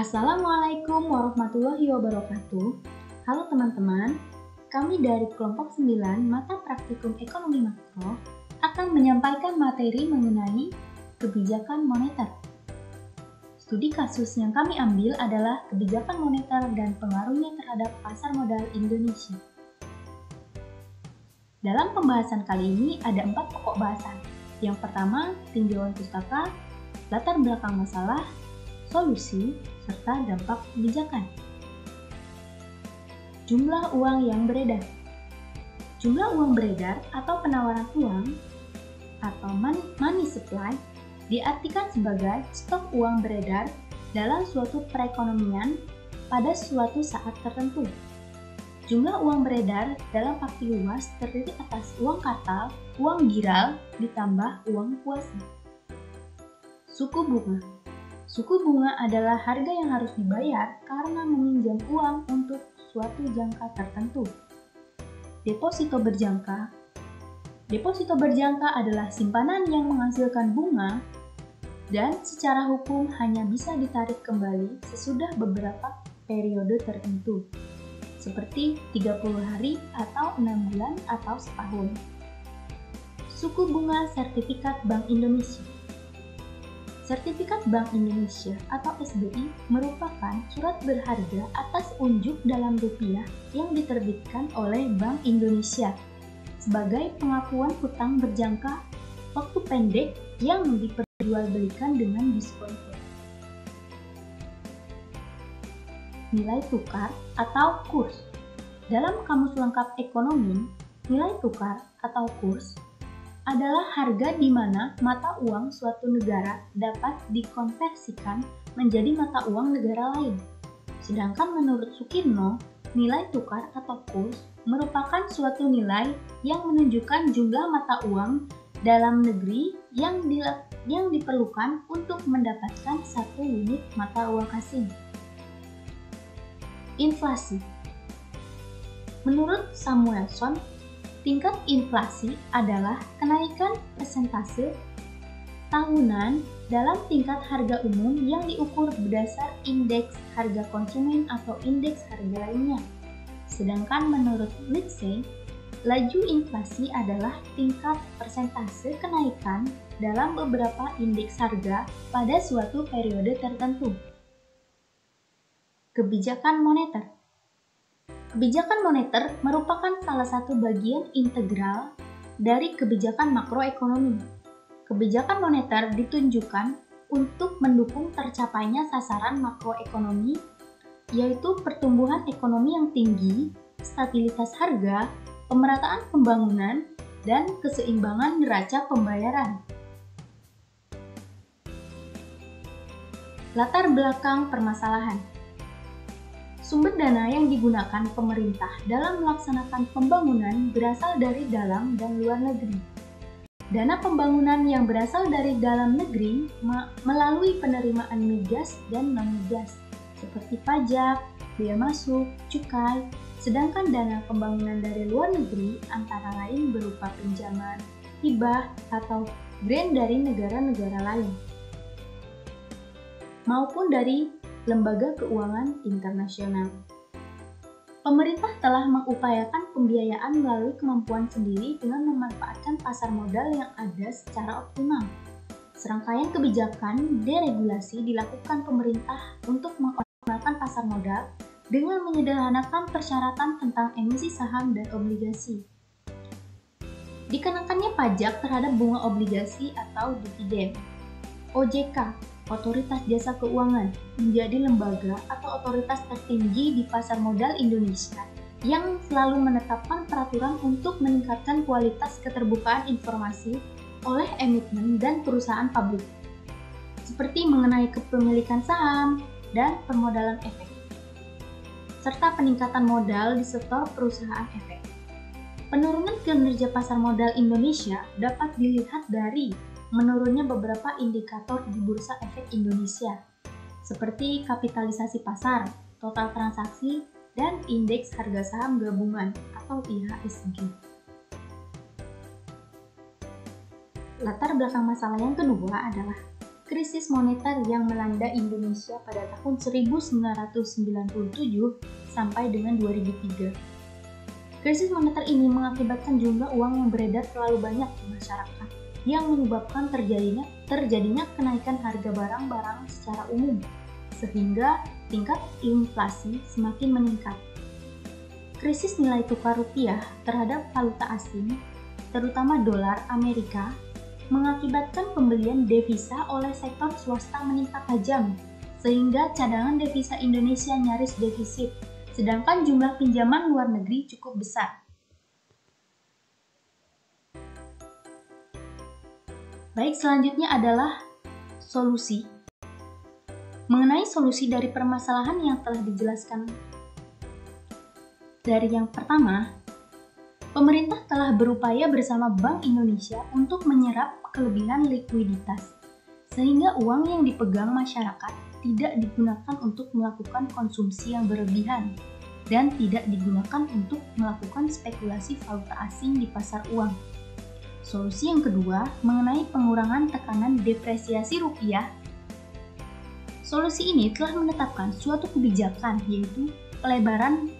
Assalamualaikum warahmatullahi wabarakatuh. Halo teman-teman, kami dari kelompok 9 Mata Praktikum Ekonomi Makro akan menyampaikan materi mengenai kebijakan moneter. Studi kasus yang kami ambil adalah kebijakan moneter dan pengaruhnya terhadap pasar modal Indonesia. Dalam pembahasan kali ini ada 4 pokok bahasan. Yang pertama, tinjauan pustaka, latar belakang masalah, solusi, serta dampak kebijakan. Jumlah uang yang beredar. Jumlah uang beredar atau penawaran uang atau money supply diartikan sebagai stok uang beredar dalam suatu perekonomian pada suatu saat tertentu. Jumlah uang beredar dalam arti luas terdiri atas uang kartal, uang giral, ditambah uang kuasa. Suku bunga. Suku bunga adalah harga yang harus dibayar karena meminjam uang untuk suatu jangka tertentu. Deposito berjangka. Deposito berjangka adalah simpanan yang menghasilkan bunga dan secara hukum hanya bisa ditarik kembali sesudah beberapa periode tertentu, seperti 30 hari atau 6 bulan atau setahun. Suku bunga sertifikat Bank Indonesia. Sertifikat Bank Indonesia atau SBI merupakan surat berharga atas unjuk dalam rupiah yang diterbitkan oleh Bank Indonesia sebagai pengakuan hutang berjangka waktu pendek yang diperjualbelikan dengan diskon. Nilai tukar atau kurs. Dalam Kamus Lengkap Ekonomi, nilai tukar atau kurs adalah harga di mana mata uang suatu negara dapat dikonversikan menjadi mata uang negara lain. Sedangkan menurut Sukirno, nilai tukar atau kurs merupakan suatu nilai yang menunjukkan jumlah mata uang dalam negeri yang diperlukan untuk mendapatkan satu unit mata uang asing. Inflasi. Menurut Samuelson, tingkat inflasi adalah kenaikan persentase tahunan dalam tingkat harga umum yang diukur berdasar indeks harga konsumen atau indeks harga lainnya. Sedangkan menurut Lindsay, laju inflasi adalah tingkat persentase kenaikan dalam beberapa indeks harga pada suatu periode tertentu. Kebijakan moneter. Kebijakan moneter merupakan salah satu bagian integral dari kebijakan makroekonomi. Kebijakan moneter ditunjukkan untuk mendukung tercapainya sasaran makroekonomi, yaitu pertumbuhan ekonomi yang tinggi, stabilitas harga, pemerataan pembangunan, dan keseimbangan neraca pembayaran. Latar belakang permasalahan. Sumber dana yang digunakan pemerintah dalam melaksanakan pembangunan berasal dari dalam dan luar negeri. Dana pembangunan yang berasal dari dalam negeri melalui penerimaan migas dan non-migas, seperti pajak, bea masuk, cukai, sedangkan dana pembangunan dari luar negeri antara lain berupa pinjaman, hibah, atau grant dari negara-negara lain, maupun dari lembaga keuangan internasional. Pemerintah telah mengupayakan pembiayaan melalui kemampuan sendiri dengan memanfaatkan pasar modal yang ada secara optimal. Serangkaian kebijakan deregulasi dilakukan pemerintah untuk mengoptimalkan pasar modal dengan menyederhanakan persyaratan tentang emisi saham dan obligasi. Dikenakannya pajak terhadap bunga obligasi atau dividen. OJK, Otoritas Jasa Keuangan, menjadi lembaga atau otoritas tertinggi di pasar modal Indonesia yang selalu menetapkan peraturan untuk meningkatkan kualitas keterbukaan informasi oleh emiten dan perusahaan publik, seperti mengenai kepemilikan saham dan permodalan efek, serta peningkatan modal di sektor perusahaan efek. Penurunan kinerja pasar modal Indonesia dapat dilihat dari menurunnya beberapa indikator di Bursa Efek Indonesia, seperti kapitalisasi pasar, total transaksi, dan indeks harga saham gabungan atau IHSG. Latar belakang masalah yang kedua adalah krisis moneter yang melanda Indonesia pada tahun 1997 sampai dengan 2003. Krisis moneter ini mengakibatkan jumlah uang yang beredar terlalu banyak di masyarakat, yang menyebabkan terjadinya kenaikan harga barang-barang secara umum, sehingga tingkat inflasi semakin meningkat. Krisis nilai tukar rupiah terhadap valuta asing, terutama dolar Amerika, mengakibatkan pembelian devisa oleh sektor swasta meningkat tajam, sehingga cadangan devisa Indonesia nyaris defisit, sedangkan jumlah pinjaman luar negeri cukup besar. Baik, selanjutnya adalah solusi. Mengenai solusi dari permasalahan yang telah dijelaskan dari yang pertama, pemerintah telah berupaya bersama Bank Indonesia untuk menyerap kelebihan likuiditas, sehingga uang yang dipegang masyarakat tidak digunakan untuk melakukan konsumsi yang berlebihan dan tidak digunakan untuk melakukan spekulasi valuta asing di pasar uang. Solusi yang kedua mengenai pengurangan tekanan depresiasi rupiah. Solusi ini telah menetapkan suatu kebijakan, yaitu pelebaran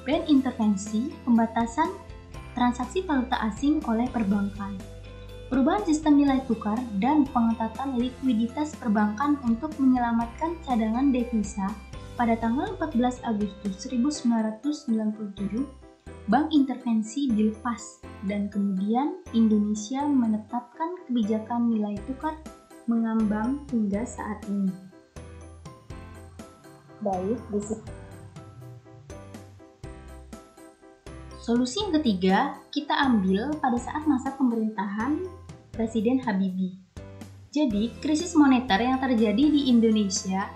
band intervensi pembatasan transaksi valuta asing oleh perbankan, perubahan sistem nilai tukar, dan pengetatan likuiditas perbankan untuk menyelamatkan cadangan devisa. Pada tanggal 14 Agustus 1997, bank intervensi dilepas dan kemudian Indonesia menetapkan kebijakan nilai tukar mengambang hingga saat ini. Baik, solusi yang ketiga kita ambil pada saat masa pemerintahan Presiden Habibie. Jadi, krisis moneter yang terjadi di Indonesia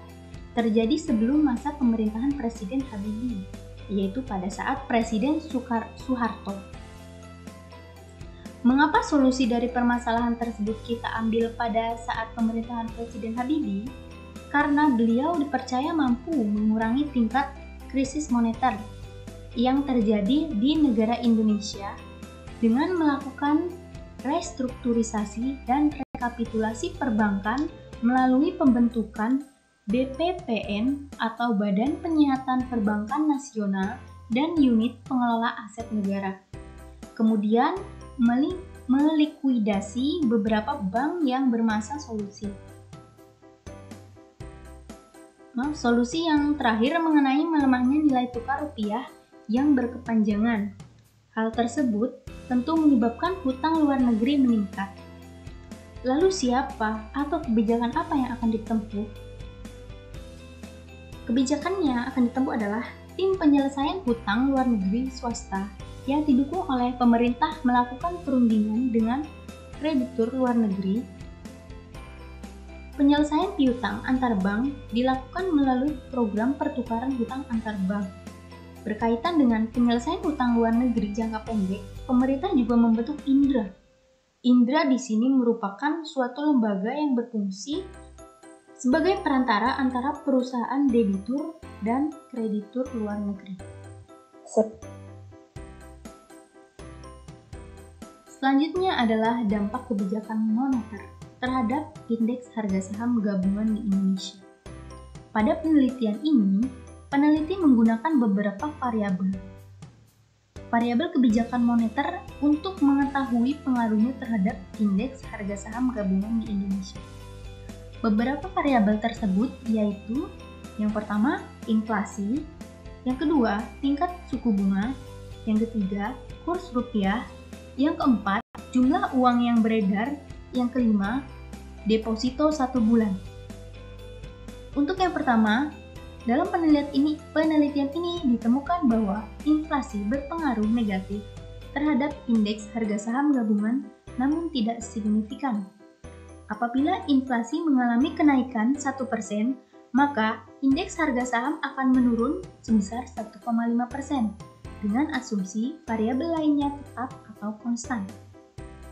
terjadi sebelum masa pemerintahan Presiden Habibie, yaitu pada saat Presiden Soeharto. Mengapa solusi dari permasalahan tersebut kita ambil pada saat pemerintahan Presiden Habibie? Karena beliau dipercaya mampu mengurangi tingkat krisis moneter yang terjadi di negara Indonesia dengan melakukan restrukturisasi dan rekapitulasi perbankan melalui pembentukan BPPN atau Badan Penyihatan Perbankan Nasional dan unit pengelola aset negara. Kemudian melikuidasi beberapa bank yang bermasa solusi. Solusi yang terakhir mengenai melemahnya nilai tukar rupiah yang berkepanjangan. Hal tersebut tentu menyebabkan hutang luar negeri meningkat. Lalu siapa atau kebijakan apa yang akan ditempuh? Kebijakan yang akan ditempuh adalah tim penyelesaian hutang luar negeri swasta yang didukung oleh pemerintah melakukan perundingan dengan kreditur luar negeri. Penyelesaian piutang antar bank dilakukan melalui program pertukaran hutang antar bank. Berkaitan dengan penyelesaian hutang luar negeri jangka pendek, pemerintah juga membentuk Indra. Indra di sini merupakan suatu lembaga yang berfungsi sebagai perantara antara perusahaan debitur dan kreditur luar negeri. Selanjutnya adalah dampak kebijakan moneter terhadap indeks harga saham gabungan di Indonesia. Pada penelitian ini, peneliti menggunakan beberapa variabel kebijakan moneter untuk mengetahui pengaruhnya terhadap indeks harga saham gabungan di Indonesia. Beberapa variabel tersebut yaitu yang pertama, inflasi, yang kedua, tingkat suku bunga, yang ketiga, kurs rupiah, yang keempat, jumlah uang yang beredar, yang kelima, deposito 1 bulan. Untuk yang pertama, dalam penelitian ini ditemukan bahwa inflasi berpengaruh negatif terhadap indeks harga saham gabungan, namun tidak signifikan. Apabila inflasi mengalami kenaikan 1%, maka indeks harga saham akan menurun sebesar 1,5% dengan asumsi variabel lainnya tetap atau konstan.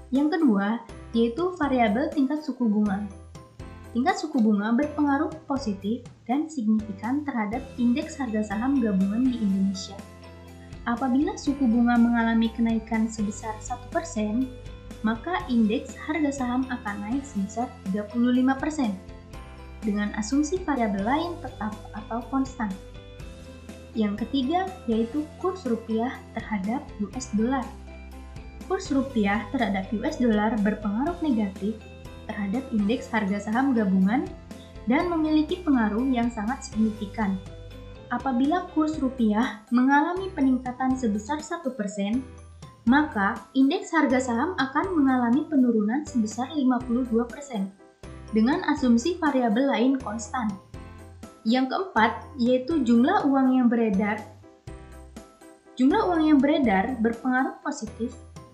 Yang kedua, yaitu variabel tingkat suku bunga. Tingkat suku bunga berpengaruh positif dan signifikan terhadap indeks harga saham gabungan di Indonesia. Apabila suku bunga mengalami kenaikan sebesar 1%, maka indeks harga saham akan naik sebesar 35% dengan asumsi variabel lain tetap atau konstan. Yang ketiga yaitu kurs rupiah terhadap US dollar. Kurs rupiah terhadap US dollar berpengaruh negatif terhadap indeks harga saham gabungan dan memiliki pengaruh yang sangat signifikan. Apabila kurs rupiah mengalami peningkatan sebesar 1%, maka indeks harga saham akan mengalami penurunan sebesar 52% dengan asumsi variabel lain konstan. Yang keempat yaitu jumlah uang yang beredar. Jumlah uang yang beredar berpengaruh positif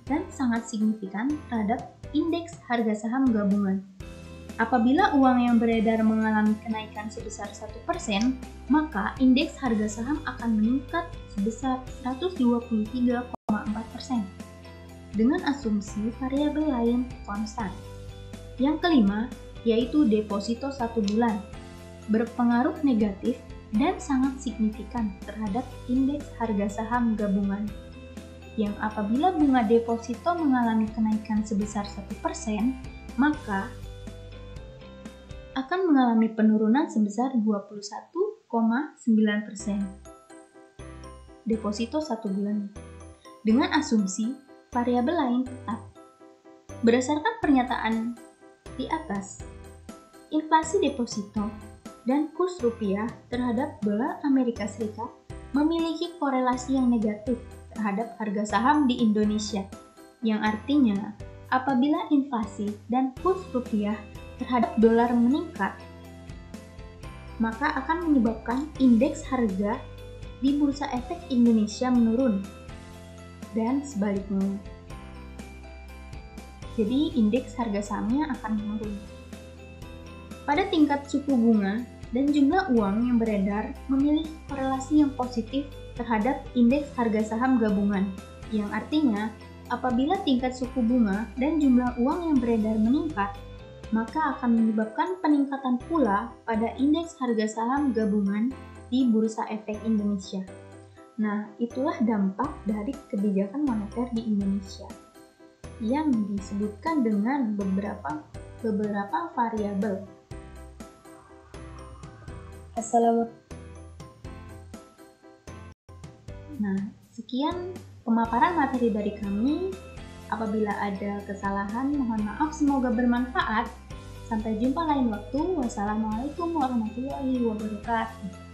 dan sangat signifikan terhadap indeks harga saham gabungan. Apabila uang yang beredar mengalami kenaikan sebesar 1%, maka indeks harga saham akan meningkat sebesar 123,4% dengan asumsi variabel lain konstan. Yang kelima yaitu deposito 1 bulan berpengaruh negatif dan sangat signifikan terhadap indeks harga saham gabungan, yang apabila bunga deposito mengalami kenaikan sebesar 1%, maka akan mengalami penurunan sebesar 21,9%. Deposito 1 bulan dengan asumsi variabel lain tetap. Berdasarkan pernyataan di atas, inflasi deposito dan kurs rupiah terhadap dolar Amerika Serikat memiliki korelasi yang negatif terhadap harga saham di Indonesia, yang artinya apabila inflasi dan kurs rupiah terhadap dolar meningkat, maka akan menyebabkan indeks harga di Bursa Efek Indonesia menurun dan sebaliknya. Jadi indeks harga sahamnya akan menurun. Pada tingkat suku bunga dan jumlah uang yang beredar memiliki korelasi yang positif terhadap indeks harga saham gabungan, yang artinya apabila tingkat suku bunga dan jumlah uang yang beredar meningkat, maka akan menyebabkan peningkatan pula pada indeks harga saham gabungan di Bursa Efek Indonesia. Nah, itulah dampak dari kebijakan moneter di Indonesia yang disebutkan dengan beberapa variabel. Nah, sekian pemaparan materi dari kami. Apabila ada kesalahan, mohon maaf, semoga bermanfaat. Sampai jumpa lain waktu. Wassalamualaikum warahmatullahi wabarakatuh.